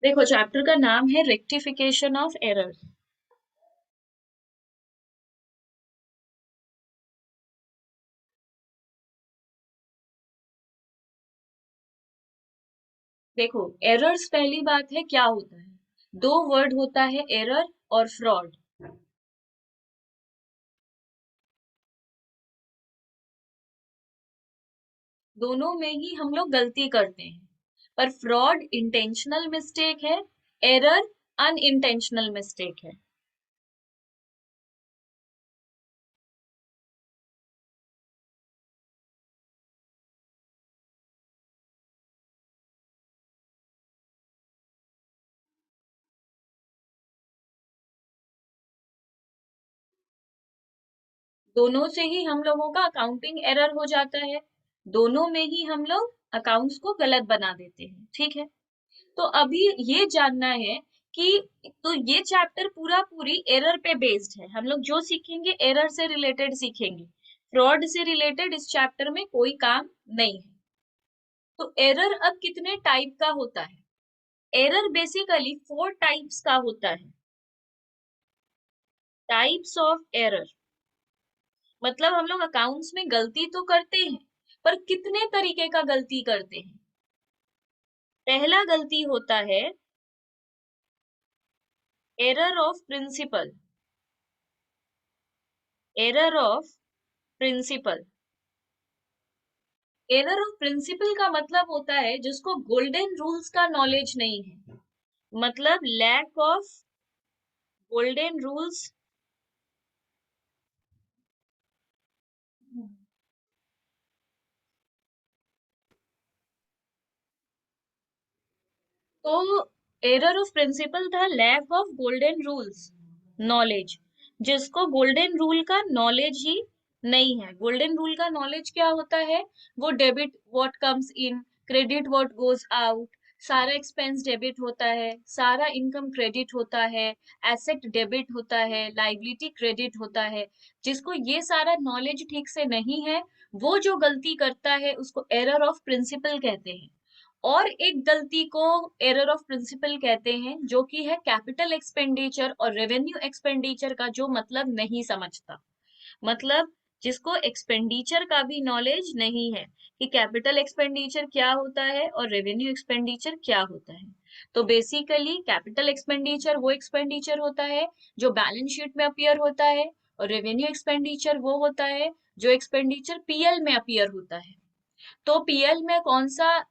देखो, चैप्टर का नाम है रेक्टिफिकेशन ऑफ एरर। देखो, एरर्स पहली बात है क्या होता है। दो वर्ड होता है, एरर और फ्रॉड। दोनों में ही हम लोग गलती करते हैं, पर फ्रॉड इंटेंशनल मिस्टेक है, एरर अनइंटेंशनल मिस्टेक है। दोनों से ही हम लोगों का अकाउंटिंग एरर हो जाता है। दोनों में ही हम लोग अकाउंट्स को गलत बना देते हैं, ठीक है। तो अभी ये जानना है कि तो ये चैप्टर पूरा पूरी एरर पे बेस्ड है। हम लोग जो सीखेंगे एरर से रिलेटेड सीखेंगे। फ्रॉड से रिलेटेड इस चैप्टर में कोई काम नहीं है। तो एरर अब कितने टाइप का होता है। एरर बेसिकली 4 टाइप्स का होता है। टाइप्स ऑफ एरर मतलब हम लोग अकाउंट्स में गलती तो करते हैं, पर कितने तरीके का गलती करते हैं। पहला गलती होता है error of principle. Error of principle. Error of principle का मतलब होता है जिसको गोल्डन रूल्स का नॉलेज नहीं है, मतलब लैक ऑफ गोल्डन रूल्स। तो एरर ऑफ प्रिंसिपल था lack of golden rules knowledge, जिसको गोल्डन रूल का नॉलेज ही नहीं है। गोल्डन रूल का नॉलेज क्या होता है? वो debit what comes in, credit what goes out, सारा एक्सपेंस डेबिट होता है, सारा इनकम क्रेडिट होता है, एसेट डेबिट होता है, लाइबिलिटी क्रेडिट होता है। जिसको ये सारा नॉलेज ठीक से नहीं है, वो जो गलती करता है उसको एरर ऑफ प्रिंसिपल कहते हैं। और एक गलती को एरर ऑफ प्रिंसिपल कहते हैं, जो कि है कैपिटल एक्सपेंडिचर और रेवेन्यू एक्सपेंडिचर का जो मतलब नहीं समझता। मतलब जिसको एक्सपेंडिचर का भी नॉलेज नहीं है कि कैपिटल एक्सपेंडिचर क्या होता है और रेवेन्यू एक्सपेंडिचर क्या होता है। तो बेसिकली कैपिटल एक्सपेंडिचर वो एक्सपेंडिचर होता है जो बैलेंस शीट में अपीयर होता है, और रेवेन्यू एक्सपेंडिचर वो होता है जो एक्सपेंडिचर पीएल में अपीयर होता है। तो पीएल में कौन सा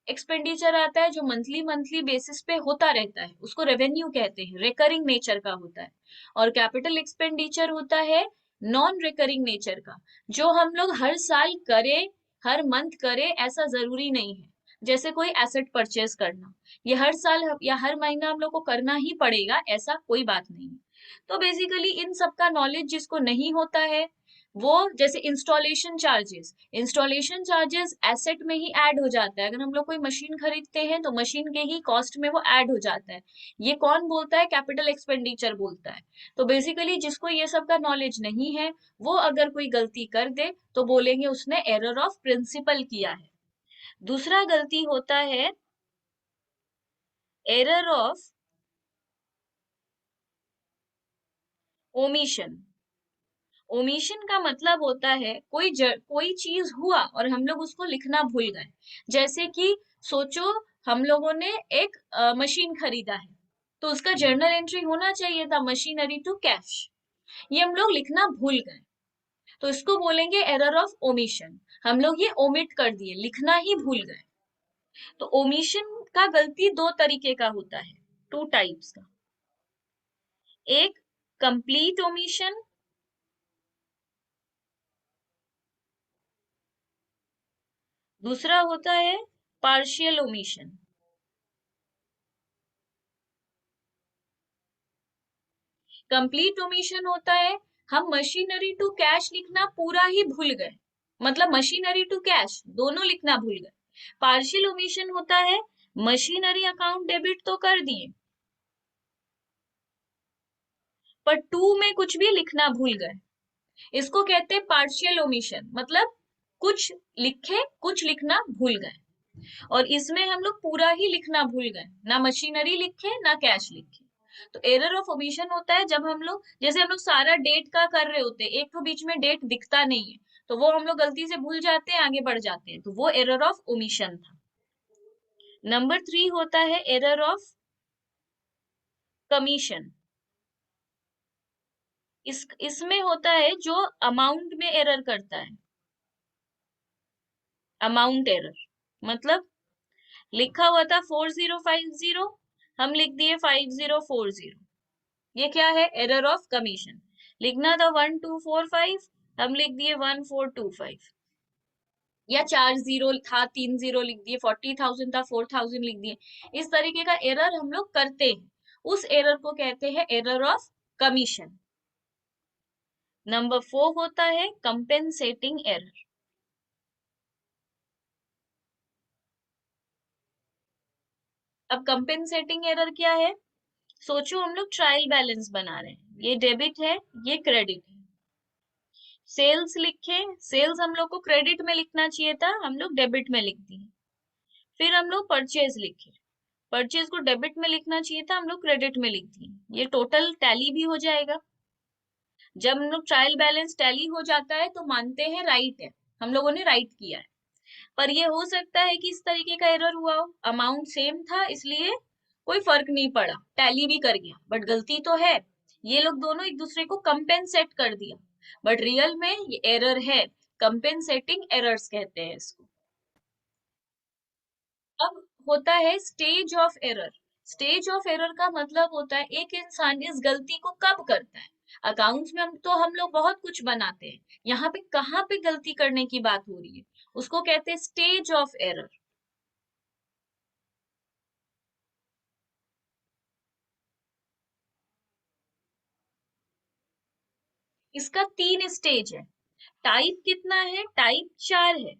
एक्सपेंडिचर आता है जो मंथली मंथली बेसिस पे होता रहता है, उसको रेवेन्यू कहते हैं, रिकरिंग नेचर का होता है। और कैपिटल एक्सपेंडिचर होता है नॉन रिकरिंग नेचर का, जो हम लोग हर साल करें, हर मंथ करें ऐसा जरूरी नहीं है। जैसे कोई एसेट परचेज करना, ये हर साल या हर महीना हम लोग को करना ही पड़ेगा, ऐसा कोई बात नहीं है। तो बेसिकली इन सब का नॉलेज जिसको नहीं होता है, वो जैसे इंस्टॉलेशन चार्जेस एसेट में ही ऐड हो जाता है। अगर हम लोग कोई मशीन खरीदते हैं तो मशीन के ही कॉस्ट में वो ऐड हो जाता है। ये कौन बोलता है? कैपिटल एक्सपेंडिचर बोलता है। तो बेसिकली जिसको ये सब का नॉलेज नहीं है, वो अगर कोई गलती कर दे तो बोलेंगे उसने एरर ऑफ प्रिंसिपल किया है। दूसरा गलती होता है एरर ऑफ ओमिशन। ओमिशन का मतलब होता है कोई चीज हुआ और हम लोग उसको लिखना भूल गए। जैसे कि सोचो, हम लोगों ने एक मशीन खरीदा है, तो उसका जर्नल एंट्री होना चाहिए था मशीनरी टू कैश, ये हम लोग लिखना भूल गए। तो इसको बोलेंगे एरर ऑफ ओमिशन। हम लोग ये ओमिट कर दिए, लिखना ही भूल गए। तो ओमिशन का गलती दो तरीके का होता है, 2 टाइप्स का। एक कंप्लीट ओमिशन, दूसरा होता है पार्शियल ओमिशन। कंप्लीट ओमिशन होता है हम मशीनरी टू कैश लिखना पूरा ही भूल गए, मतलब मशीनरी टू कैश दोनों लिखना भूल गए। पार्शियल ओमिशन होता है मशीनरी अकाउंट डेबिट तो कर दिए, पर टू में कुछ भी लिखना भूल गए। इसको कहते हैं पार्शियल ओमिशन, मतलब कुछ लिखे कुछ लिखना भूल गए। और इसमें हम लोग पूरा ही लिखना भूल गए, ना मशीनरी लिखे ना कैश लिखे। तो एरर ऑफ ओमिशन होता है जब हम लोग, जैसे हम लोग सारा डेट का कर रहे होते हैं, एक तो बीच में डेट दिखता नहीं है, तो वो हम लोग गलती से भूल जाते हैं, आगे बढ़ जाते हैं, तो वो एरर ऑफ ओमिशन था। नंबर 3 होता है एरर ऑफ कमीशन। इसमें होता है जो अमाउंट में एरर करता है, अमाउंट एरर। मतलब लिखा हुआ था 4050, हम लिख दिए 5040, ये क्या है, एरर ऑफ कमीशन। लिखना था 1245, हम लिख दिए 1425। या 4 जीरो था, 3 जीरो लिख दिए, 40,000 था, 4,000 लिख दिए। इस तरीके का एरर हम लोग करते हैं, उस एरर को कहते हैं एरर ऑफ कमीशन। नंबर 4 होता है कंपेंसेटिंग एरर। अब कंपेंसेटिंग एरर क्या है? सोचो हम लोग ट्रायल बैलेंस बना रहे हैं, ये डेबिट है, ये क्रेडिट है। सेल्स लिखे, सेल्स हम लोग को क्रेडिट में लिखना चाहिए था, हम लोग डेबिट में लिख दिए। फिर हम लोग परचेज लिखे, परचेज को डेबिट में लिखना चाहिए था, हम लोग क्रेडिट में लिख दिए। ये टोटल टैली भी हो जाएगा। जब हम लोग ट्रायल बैलेंस टैली हो जाता है तो मानते हैं राइट है, हम लोगों ने राइट किया है। पर ये हो सकता है कि इस तरीके का एरर हुआ हो, अमाउंट सेम था इसलिए कोई फर्क नहीं पड़ा, टैली भी कर गया, बट गलती तो है। ये लोग दोनों एक दूसरे को कंपेंसेट कर दिया, बट रियल में ये एरर है। कंपेंसेटिंग एरर्स कहते हैं इसको। अब होता है stage of error. Stage of error का मतलब होता है एक इंसान इस गलती को कब करता है। अकाउंट्स में हम लोग बहुत कुछ बनाते हैं, यहाँ पे कहाँ पे गलती करने की बात हो रही है, उसको कहते हैं स्टेज ऑफ एरर। इसका 3 स्टेज है। टाइप कितना है? टाइप 4 है,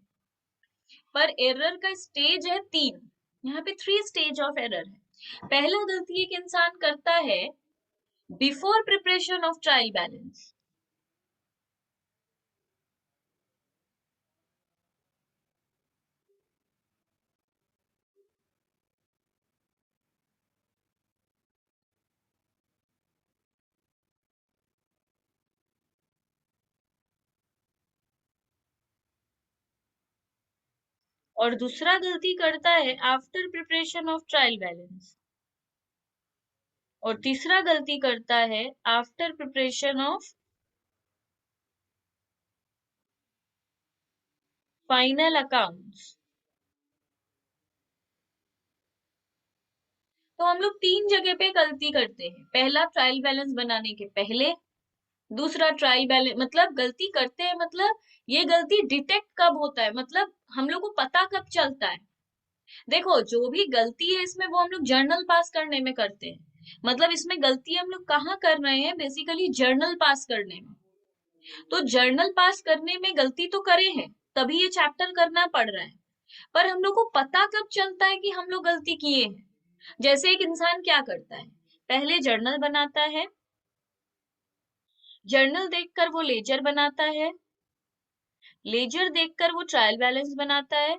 पर एरर का स्टेज है 3। यहाँ पे 3 स्टेज ऑफ एरर है। पहला गलती एक इंसान करता है before preparation of trial balance. और दूसरा गलती करता है after preparation of trial balance. और तीसरा गलती करता है after preparation of final accounts. तो हम लोग 3 जगह पे गलती करते हैं। पहला ट्रायल बैलेंस बनाने के पहले, दूसरा ट्रायल बैलेंस, मतलब गलती करते हैं, मतलब ये गलती डिटेक्ट कब होता है, मतलब हम लोग को पता कब चलता है। देखो जो भी गलती है इसमें वो हम लोग जर्नल पास करने में करते हैं, मतलब इसमें गलती हम लोग कहाँ कर रहे हैं, बेसिकली जर्नल पास करने में। तो जर्नल पास करने में गलती तो करे हैं, तभी ये चैप्टर करना पड़ रहा है। पर हम लोग को पता कब चलता है कि हम लोग गलती किए हैं? जैसे एक इंसान क्या करता है, पहले जर्नल बनाता है, जर्नल देखकर वो लेजर बनाता है, लेजर देखकर वो ट्रायल बैलेंस बनाता है,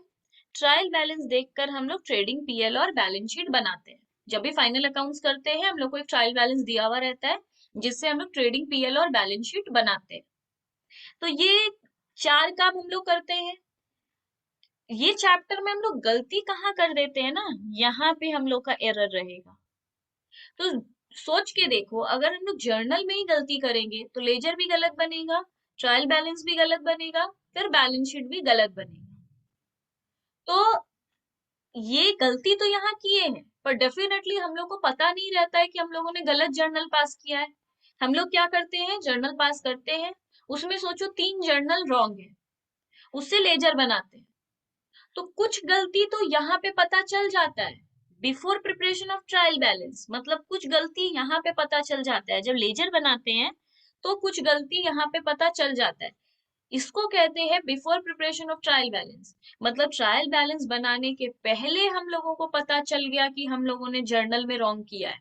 ट्रायल बैलेंस देखकर हम लोग ट्रेडिंग पीएल और बैलेंस शीट बनाते हैं। जब भी फाइनल अकाउंट्स करते हैं हम लोग को एक ट्रायल बैलेंस दिया हुआ रहता है, जिससे हम लोग ट्रेडिंग पीएल और बैलेंस शीट बनाते हैं। तो ये 4 काम हम लोग करते हैं। ये चैप्टर में हम लोग गलती कहाँ कर देते हैं ना, यहाँ पे हम लोग का एरर रहेगा। तो सोच के देखो, अगर हम लोग जर्नल में ही गलती करेंगे तो लेजर भी गलत बनेगा, ट्रायल बैलेंस भी गलत बनेगा, फिर बैलेंस शीट भी गलत बनेगा। तो ये गलती तो यहाँ किए हैं, पर डेफिनेटली हम लोग को पता नहीं रहता है कि हम लोगों ने गलत जर्नल पास किया है। हम लोग क्या करते हैं, जर्नल पास करते हैं, उसमें सोचो 3 जर्नल रॉन्ग है, उससे लेजर बनाते हैं। तो कुछ गलती तो यहाँ पे पता चल जाता है before preparation of trial balance, मतलब कुछ गलती यहाँ पे पता चल जाता है। जब लेजर बनाते हैं तो कुछ गलती यहाँ पे पता चल जाता है, इसको कहते हैं before preparation of trial balance. मतलब ट्रायल बैलेंस बनाने के पहले हम लोगों को पता चल गया कि हम लोगों ने जर्नल में रॉन्ग किया है,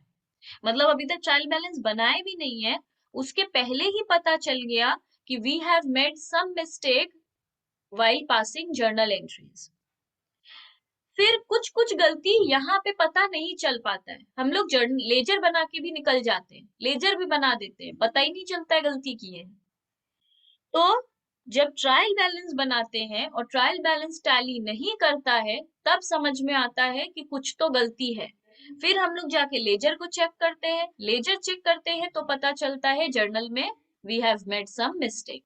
मतलब अभी तक ट्रायल बैलेंस बनाए भी नहीं है, उसके पहले ही पता चल गया कि we have made some mistake while passing journal entries। फिर कुछ कुछ गलती यहाँ पे पता नहीं चल पाता है, हम लोग लेजर बना के भी निकल जाते हैं, लेजर भी बना देते हैं, पता ही नहीं चलता है गलती की है। तो जब ट्रायल बैलेंस बनाते हैं और ट्रायल बैलेंस टैली नहीं करता है, तब समझ में आता है कि कुछ तो गलती है। फिर हम लोग जाके लेजर को चेक करते हैं, लेजर चेक करते हैं तो पता चलता है जर्नल में we have made some mistake.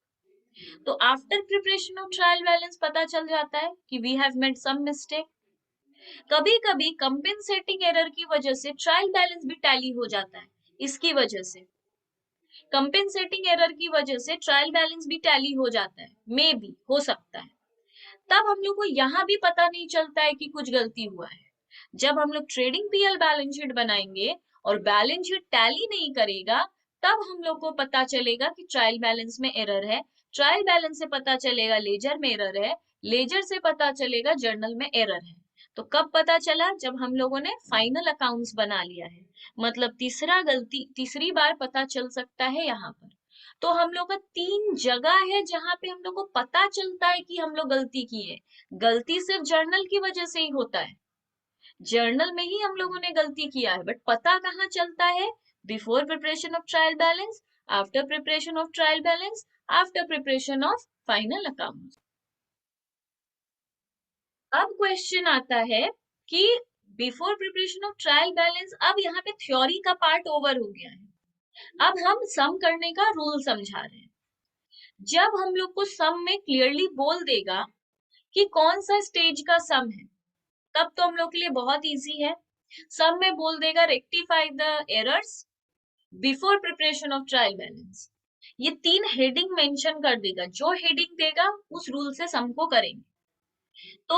तो after preparation of trial balance पता चल जाता है कि we have made some mistake. कभी कभी कंपेंसेटिंग एरर की वजह से ट्रायल बैलेंस भी टैली हो जाता है, इसकी वजह से कंपेंसेटिंग एरर की वजह से ट्रायल बैलेंस भी टैली हो जाता है, मे बी हो सकता है। तब हम लोग को यहाँ भी पता नहीं चलता है कि कुछ गलती हुआ है। जब हम लोग ट्रेडिंग पीएल बैलेंस शीट बनाएंगे और बैलेंस शीट टैली नहीं करेगा, तब हम लोग को पता चलेगा कि ट्रायल बैलेंस में एरर है, ट्रायल बैलेंस से पता चलेगा लेजर में एरर है, लेजर से पता चलेगा जर्नल में एरर है। तो कब पता चला? जब हम लोगों ने फाइनल अकाउंट्स बना लिया है, मतलब तीसरी बार पता चल सकता है यहाँ पर। तो हम लोग का 3 जगह है जहां पे हम लोग को पता चलता है कि हम लोग गलती की है। गलती सिर्फ जर्नल की वजह से ही होता है, जर्नल में ही हम लोगों ने गलती किया है, बट पता कहाँ चलता है? Before preparation of trial balance, after preparation of trial balance, after preparation of final account. अब क्वेश्चन आता है कि before preparation of trial balance, अब यहाँ पे थ्योरी का पार्ट ओवर हो गया है, अब हम सम करने का रूल समझा रहे हैं। जब हम लोग को सम में क्लियरली बोल देगा कि कौन सा स्टेज का सम है, तब तो हम लोग के लिए बहुत इजी है। सम में बोल देगा rectify the errors before preparation of trial balance, ये 3 हेडिंग मेंशन कर देगा, जो हेडिंग देगा उस रूल से सम को करेंगे। तो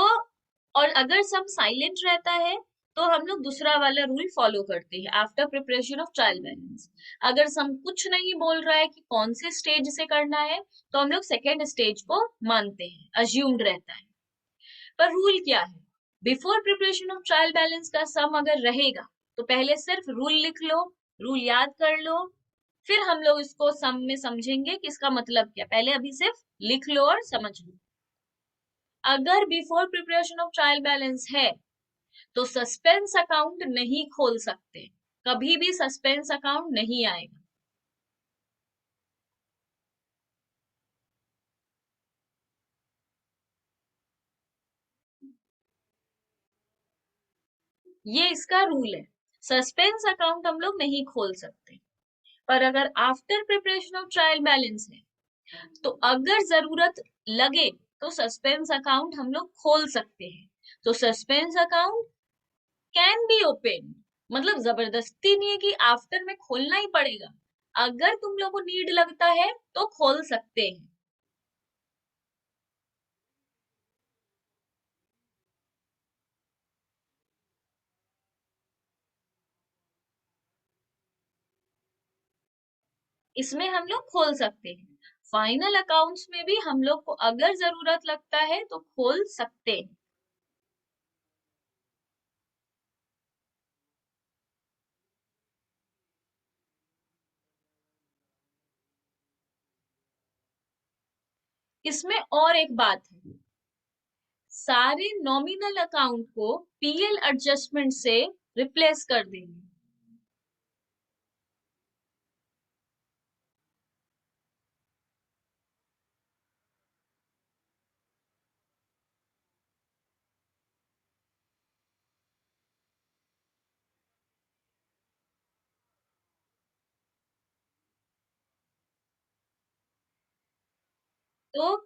और अगर सम साइलेंट रहता है तो हम लोग दूसरा वाला रूल फॉलो करते हैं, after preparation of trial balance. अगर सम कुछ नहीं बोल रहा है कि कौन से स्टेज से करना है, तो हम लोग सेकेंड स्टेज को मानते हैं, अज्यूम्ड रहता है। पर रूल क्या है? Before preparation of trial balance का सम अगर रहेगा तो पहले सिर्फ रूल लिख लो, रूल याद कर लो, फिर हम लोग इसको सम में समझेंगे कि इसका मतलब क्या। पहले अभी सिर्फ लिख लो और समझ लो। अगर before preparation of trial balance है तो सस्पेंस अकाउंट नहीं खोल सकते, कभी भी सस्पेंस अकाउंट नहीं आएगा। ये इसका रूल है, सस्पेंस अकाउंट हम लोग नहीं खोल सकते। पर अगर after preparation of trial balance है तो अगर जरूरत लगे तो सस्पेंस अकाउंट हम लोग खोल सकते हैं। तो suspense account can be open, मतलब जबरदस्ती नहीं है कि आफ्टर में खोलना ही पड़ेगा, अगर तुम लोग को नीड लगता है तो खोल सकते हैं। इसमें हम लोग खोल सकते हैं, फाइनल अकाउंट्स में भी हम लोग को अगर जरूरत लगता है तो खोल सकते हैं। इसमें और एक बात है, सारे नॉमिनल अकाउंट को पीएल एडजस्टमेंट से रिप्लेस कर देंगे। तो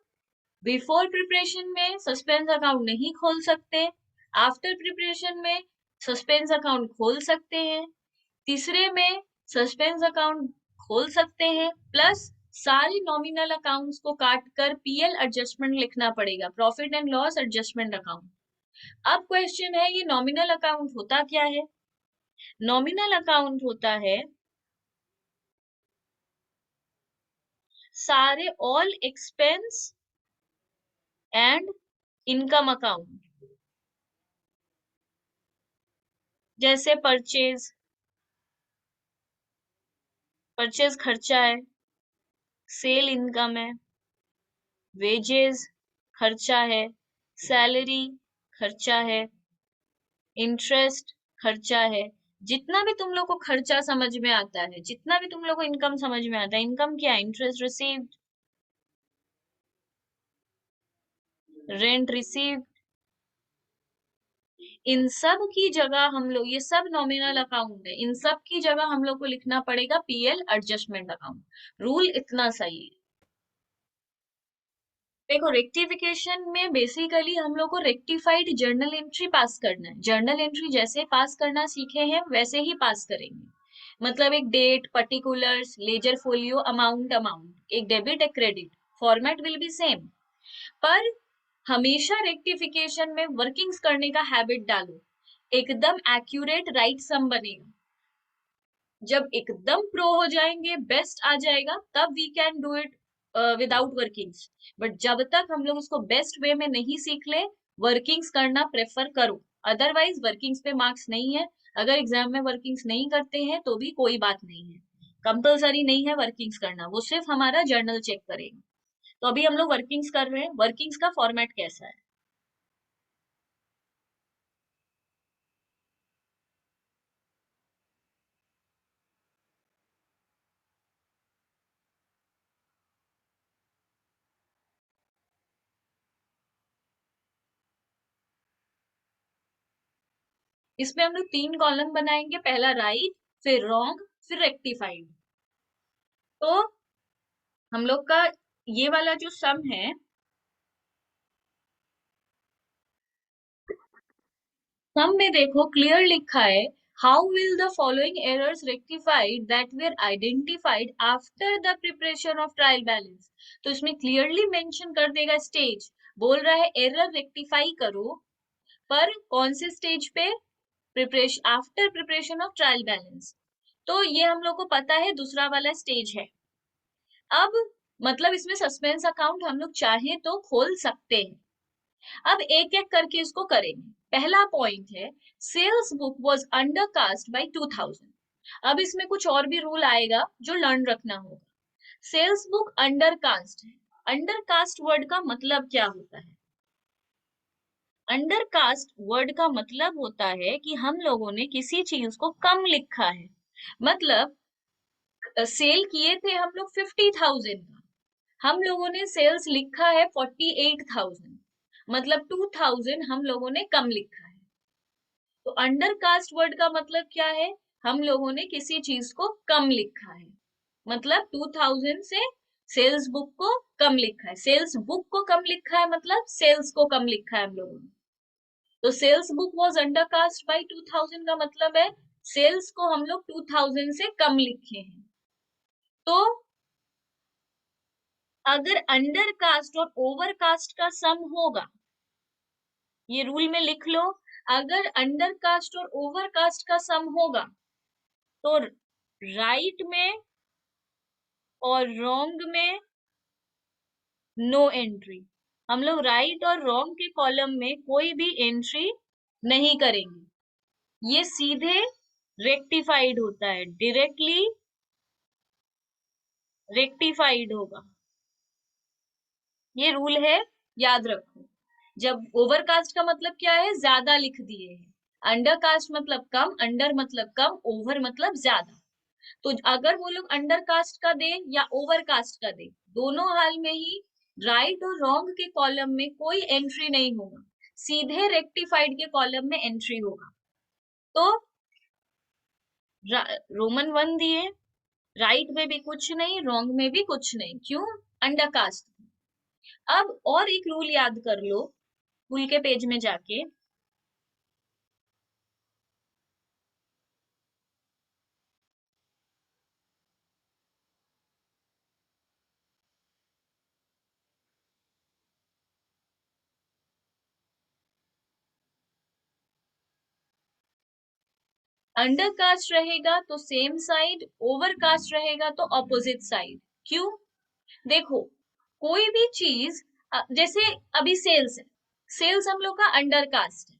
बिफोर प्रिपरेशन में सस्पेंस अकाउंट नहीं खोल सकते, आफ्टर प्रिपरेशन में सस्पेंस अकाउंट खोल सकते हैं, तीसरे में सस्पेंस अकाउंट खोल सकते हैं, प्लस सारे नॉमिनल अकाउंट्स को काट कर पीएल एडजस्टमेंट लिखना पड़ेगा, profit and loss adjustment account. अब क्वेश्चन है, ये नॉमिनल अकाउंट होता क्या है? नॉमिनल अकाउंट होता है सारे all expense and income account, जैसे परचेज, परचेज खर्चा है, सेल इनकम है, वेजेस खर्चा है, सैलरी खर्चा है, इंटरेस्ट खर्चा है। जितना भी तुम लोग को खर्चा समझ में आता है, जितना भी तुम लोग को इनकम समझ में आता है, इनकम क्या है? इंटरेस्ट रिसीव, रेंट रिसीव, इन सब की जगह हम लोग, ये सब नॉमिनल अकाउंट है, इन सब की जगह हम लोग को लिखना पड़ेगा पीएल एडजस्टमेंट अकाउंट। रूल इतना सही है। देखो, रेक्टिफिकेशन में बेसिकली हम लोग को रेक्टिफाइड जर्नल एंट्री पास करना है। जर्नल एंट्री जैसे पास करना सीखे हैं वैसे ही पास करेंगे। मतलब एक date, particulars, ledger folio, amount, एक डेबिट, एक credit, format will be same. पर हमेशा रेक्टिफिकेशन में वर्किंग्स करने का हैबिट डालो, एकदम एक्यूरेट राइट सम बनेगा। जब एकदम प्रो हो जाएंगे, बेस्ट आ जाएगा, तब we can do it without workings. But जब तक हम लोग उसको बेस्ट वे में नहीं सीख ले, वर्किंग्स करना प्रेफर करो। अदरवाइज वर्किंग्स पे मार्क्स नहीं है। अगर एग्जाम में वर्किंग्स नहीं करते हैं तो भी कोई बात नहीं है, कंपलसरी नहीं है वर्किंग्स करना, वो सिर्फ हमारा जर्नल चेक करेगा। तो अभी हम लोग वर्किंग्स कर रहे हैं। वर्किंग्स का फॉर्मेट कैसा है? इसमें हम लोग 3 कॉलम बनाएंगे, पहला राइट, फिर रॉन्ग, फिर रेक्टिफाइड। तो हम लोग का ये वाला जो सम है, सम में देखो क्लियर लिखा है, how will the following errors rectified that were identified after the preparation of trial balance. तो इसमें क्लियरली मेंशन कर देगा स्टेज। बोल रहा है एरर रेक्टिफाई करो, पर कौन से स्टेज पे? Preparation, after preparation of trial balance. तो ये हम लोग को पता है दूसरा वाला स्टेज है। अब मतलब इसमें सस्पेंस अकाउंट हम लोग चाहे तो खोल सकते हैं। अब एक एक करके इसको करेंगे। पहला पॉइंट है, sales book was undercast by 2000। अब इसमें कुछ और भी रूल आएगा जो लर्न रखना होगा। सेल्स बुक अंडरकास्ट है। अंडरकास्ट वर्ड का मतलब क्या होता है? अंडरकास्ट वर्ड का मतलब होता है कि हम लोगों ने किसी चीज को कम लिखा है। मतलब सेल किए थे हम लोग 50,000 का, हम लोगों ने सेल्स लिखा है 48,000, मतलब 2,000 हम लोगों ने कम लिखा है। तो अंडरकास्ट वर्ड का मतलब क्या है? हम लोगों ने किसी चीज को कम लिखा है, मतलब 2,000 से सेल्स बुक को कम लिखा है। सेल्स बुक को कम लिखा है मतलब सेल्स को कम लिखा है हम लोगों ने। तो sales book was undercast by 2,000 का मतलब है सेल्स को हम लोग 2,000 से कम लिखे हैं। तो अगर अंडरकास्ट और ओवरकास्ट का सम होगा, ये रूल में लिख लो, अगर अंडरकास्ट और ओवरकास्ट का सम होगा तो राइट में और रॉन्ग में नो एंट्री। हम लोग राइट और रॉन्ग के कॉलम में कोई भी एंट्री नहीं करेंगे। ये सीधे रेक्टिफाइड होता है, डायरेक्टली रेक्टिफाइड होगा। ये रूल है, याद रखो। जब ओवरकास्ट का मतलब क्या है? ज्यादा लिख दिए हैं। अंडरकास्ट मतलब कम, अंडर मतलब कम, ओवर मतलब ज्यादा। तो अगर वो लोग अंडर कास्ट का दे या ओवर कास्ट का दे, दोनों हाल में ही राइट और रॉन्ग के कॉलम में कोई एंट्री नहीं होगा, सीधे रेक्टिफाइड के कॉलम में एंट्री होगा। तो रोमन 1 दिए, राइट में भी कुछ नहीं, रॉन्ग में भी कुछ नहीं, क्यों? Undercast. अब और एक रूल याद कर लो, फुल के पेज में जाके। अंडर कास्ट रहेगा तो सेम साइड, ओवर कास्ट रहेगा तो ऑपोजिट साइड। क्यों? देखो, कोई भी चीज जैसे अभी सेल्स है, सेल्स हम लोग का अंडर कास्ट है,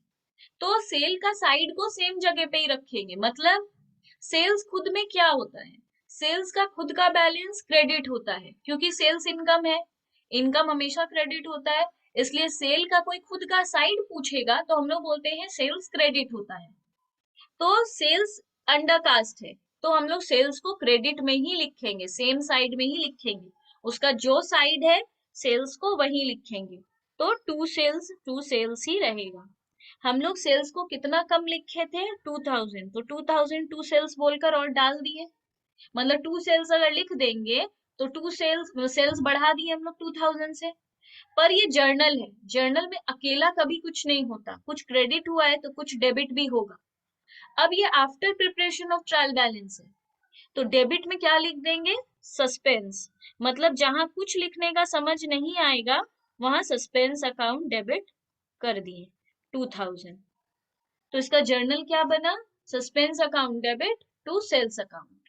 तो सेल का साइड को सेम जगह पे ही रखेंगे। मतलब सेल्स खुद में क्या होता है? सेल्स का खुद का बैलेंस क्रेडिट होता है, क्योंकि सेल्स इनकम है, इनकम हमेशा क्रेडिट होता है। इसलिए सेल का कोई खुद का साइड पूछेगा तो हम लोग बोलते हैं सेल्स क्रेडिट होता है। तो सेल्स अंडर कास्ट है, तो हम लोग सेल्स को क्रेडिट में ही लिखेंगे, सेम साइड में ही लिखेंगे, उसका जो साइड है सेल्स को वही लिखेंगे। तो टू सेल्स ही रहेगा। हम लोग सेल्स को कितना कम लिखे थे, 2000, तो 2000 टू सेल्स बोलकर और डाल दिए, मतलब टू सेल्स अगर लिख देंगे तो टू सेल्स सेल्स बढ़ा दिए हम लोग 2000 से। पर ये जर्नल है, जर्नल में अकेला कभी कुछ नहीं होता, कुछ क्रेडिट हुआ है तो कुछ डेबिट भी होगा। अब ये after preparation of trial balance है, तो डेबिट में क्या लिख देंगे, सस्पेंस, मतलब जहां कुछ लिखने का समझ नहीं आएगा वहां सस्पेंस अकाउंट डेबिट कर दिए 2000। तो इसका जर्नल क्या बना, suspense account debit to sales account.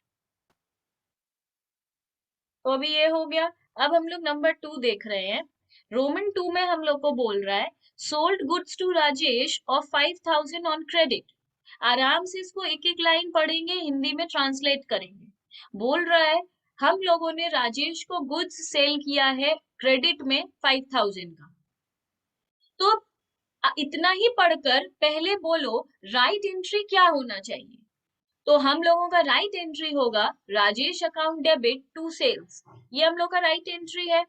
तो अभी ये हो गया। अब हम लोग नंबर 2 देख रहे हैं। रोमन 2 में हम लोग को बोल रहा है sold goods to Rajesh of 5000 on credit. आराम से इसको एक एक लाइन पढ़ेंगे, हिंदी में ट्रांसलेट करेंगे। बोल रहा है हम लोगों ने राजेश को गुड्स सेल किया है क्रेडिट में 5000 का। तो इतना ही पढ़कर पहले बोलो राइट एंट्री क्या होना चाहिए। तो हम लोगों का राइट एंट्री होगा Rajesh account debit to sales, ये हम लोग का राइट एंट्री है,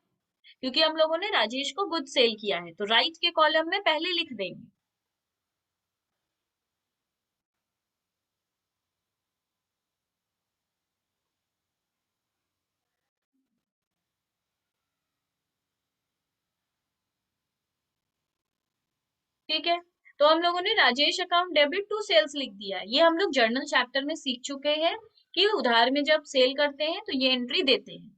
क्योंकि हम लोगों ने राजेश को गुड सेल किया है, तो राइट के कॉलम में पहले लिख देंगे। ठीक है, तो हम लोगों ने Rajesh account debit to sales लिख दिया है। ये हम लोग जर्नल चैप्टर में सीख चुके हैं कि उधार में जब सेल करते हैं तो ये एंट्री देते हैं।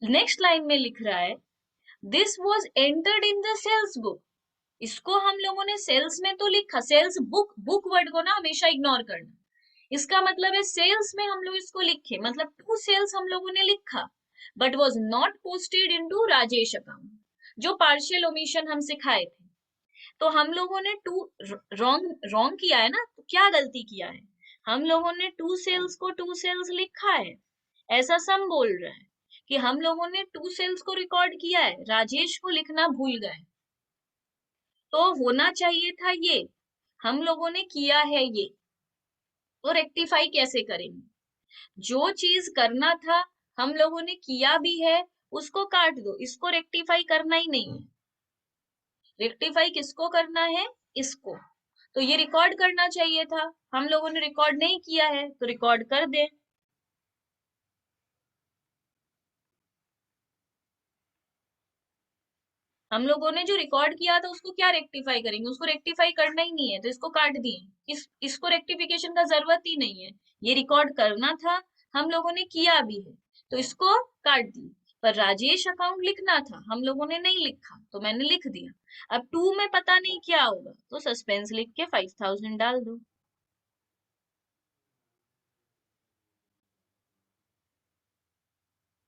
नेक्स्ट लाइन में लिख रहा है this was entered in the sales book. इसको हम लोगों ने सेल्स में तो लिखा, सेल्स बुक, बुक वर्ड को ना हमेशा इग्नोर करना। इसका मतलब है सेल्स में हम लोग इसको लिखे, मतलब टू सेल्स हम लोगों ने लिखा, but was not posted into Rajesh account, जो पार्शियल ओमिशन हम सिखाए थे। तो हम लोगों ने टू रॉन्ग रॉन्ग किया है ना, तो क्या गलती किया है, हम लोगों ने टू सेल्स को टू सेल्स लिखा है, ऐसा सम बोल रहा है कि हम लोगों ने टू सेल्स को रिकॉर्ड किया है, राजेश को लिखना भूल गए। तो होना चाहिए था ये, हम लोगों ने किया है ये। तो रेक्टिफाई कैसे करेंगे, जो चीज करना था हम लोगों ने किया भी है उसको काट दो, इसको रेक्टिफाई करना ही नहीं है। रेक्टिफाई किसको करना है, इसको। तो ये रिकॉर्ड करना चाहिए था, हम लोगों ने रिकॉर्ड नहीं किया है तो रिकॉर्ड कर दे। हम लोगों ने जो रिकॉर्ड किया था उसको क्या रेक्टिफाई करेंगे, उसको रेक्टिफाई करना ही नहीं है तो इसको काट दिए, इसको रेक्टिफिकेशन का जरूरत ही नहीं है। ये रिकॉर्ड करना था, हम लोगों ने किया भी है, तो इसको काट दिए। पर राजेश अकाउंट लिखना था, हम लोगों ने नहीं लिखा तो मैंने लिख दिया। अब 2 में पता नहीं क्या होगा, तो सस्पेंस लिख के 5000 डाल दो।